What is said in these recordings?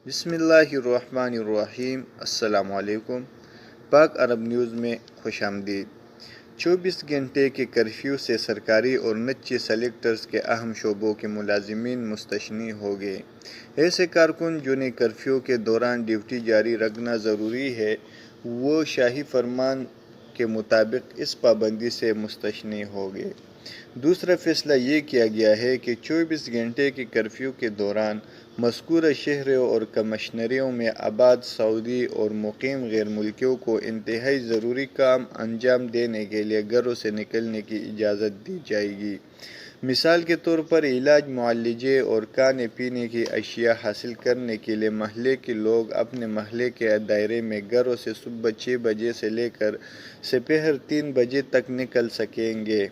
بسم اللہ الرحمن الرحیم۔ السلام علیکم۔ پاک عرب نیوز میں خوش آمدید۔ 24 گھنٹے کے کرفیو سے سرکاری اور نجی سیکٹرز کے اہم شعبوں کے ملازمین مستثنی ہو گئے۔ ایسے کارکن جنہیں کرفیو کے دوران ڈیوٹی جاری رکھنا ضروری ہے، وہ شاہی فرمان کے مطابق اس پابندی سے مستثنی ہو گئے۔ دوسرا فیصلہ یہ کیا گیا ہے کہ 24 گھنٹے کے کرفیو کے دوران مذکورہ شہروں اور کمشنریوں میں آباد سعودی اور مقیم غیر ملکیوں کو انتہائی ضروری کام انجام دینے کے لیے گھروں سے نکلنے کی اجازت دی جائے گی۔ مثال کے طور پر علاج، معالجے اور کھانے پینے کی اشیاء حاصل کرنے کے لیے محلے کے لوگ اپنے محلے کے دائرے میں گھروں سے صبح 6 بجے سے لے کر دوپہر 3 بجے تک نکل سکیں گے۔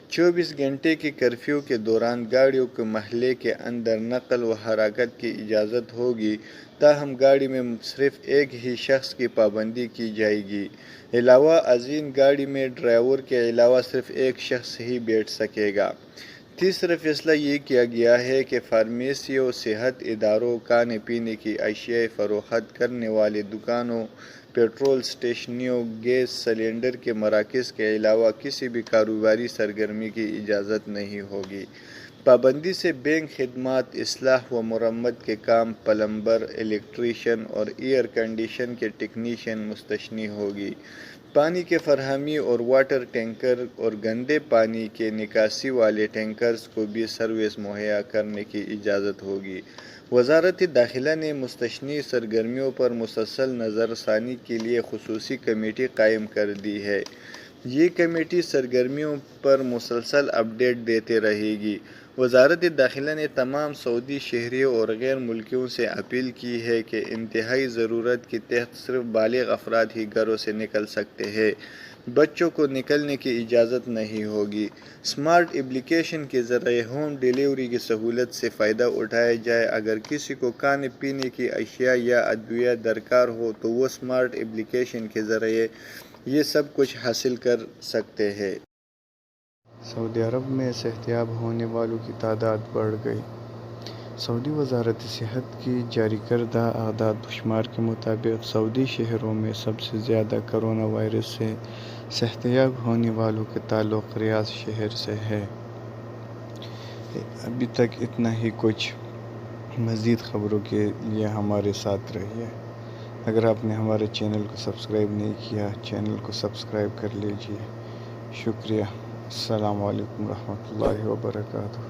24 گھنٹے کے کرفیو کے دوران گاڑیوں کو محلے کے اندر نقل و حرکت کی اجازت ہوگی، تاہم گاڑی میں صرف ایک ہی شخص کی پابندی کی جائے گی۔ علاوہ ازیں گاڑی میں ڈرائیور کے علاوہ صرف ایک شخص ہی بیٹھ سکے گا۔ تیسرا فیصلہ یہ کیا گیا ہے کہ فارمیسیوں، صحت اداروں، کھانے پینے کی اشیاء فروخت کرنے والے دکانوں، پیٹرول اسٹیشنوں، گیس سلنڈر کے مراکز کے علاوہ کسی بھی کاروباری سرگرمی کی اجازت نہیں ہوگی۔ پابندی سے بینک خدمات، اصلاح و مرمت کے کام، پلمبر، الیکٹریشین اور ایئر کنڈیشن کے ٹیکنیشین مستثنی ہوگی۔ پانی کی فراہمی اور واٹر ٹینکر اور گندے پانی کے نکاسی والے ٹینکرز کو بھی سروس مہیا کرنے کی اجازت ہوگی۔ وزارت داخلہ نے مستثنی سرگرمیوں پر مسلسل نظر ثانی کے لیے خصوصی کمیٹی قائم کر دی ہے۔ یہ کمیٹی سرگرمیوں پر مسلسل اپڈیٹ دیتے رہے گی۔ وزارت داخلہ نے تمام سعودی شہریوں اور غیر ملکیوں سے اپیل کی ہے کہ انتہائی ضرورت کے تحت صرف بالغ افراد ہی گھروں سے نکل سکتے ہیں۔ بچوں کو نکلنے کی اجازت نہیں ہوگی۔ اسمارٹ ایپلیکیشن کے ذریعے ہوم ڈیلیوری کی سہولت سے فائدہ اٹھایا جائے۔ اگر کسی کو کھانے پینے کی اشیاء یا ادویہ درکار ہو تو وہ اسمارٹ ایپلیکیشن کے ذریعے یہ سب کچھ حاصل کر سکتے ہیں۔ سعودی عرب میں صحتیاب ہونے والوں کی تعداد بڑھ گئی۔ سعودی وزارت صحت کی جاری کردہ اعداد و شمار کے مطابق سعودی شہروں میں سب سے زیادہ کرونا وائرس سے صحتیاب ہونے والوں کا تعلق ریاض شہر سے ہے۔ ابھی تک اتنا ہی کچھ۔ مزید خبروں کے لیے ہمارے ساتھ رہیے۔ اگر آپ نے ہمارے چینل کو سبسکرائب نہیں کیا، چینل کو سبسکرائب کر لیجیے۔ شکریہ۔ السلام علیکم ورحمۃ اللہ وبرکاتہ۔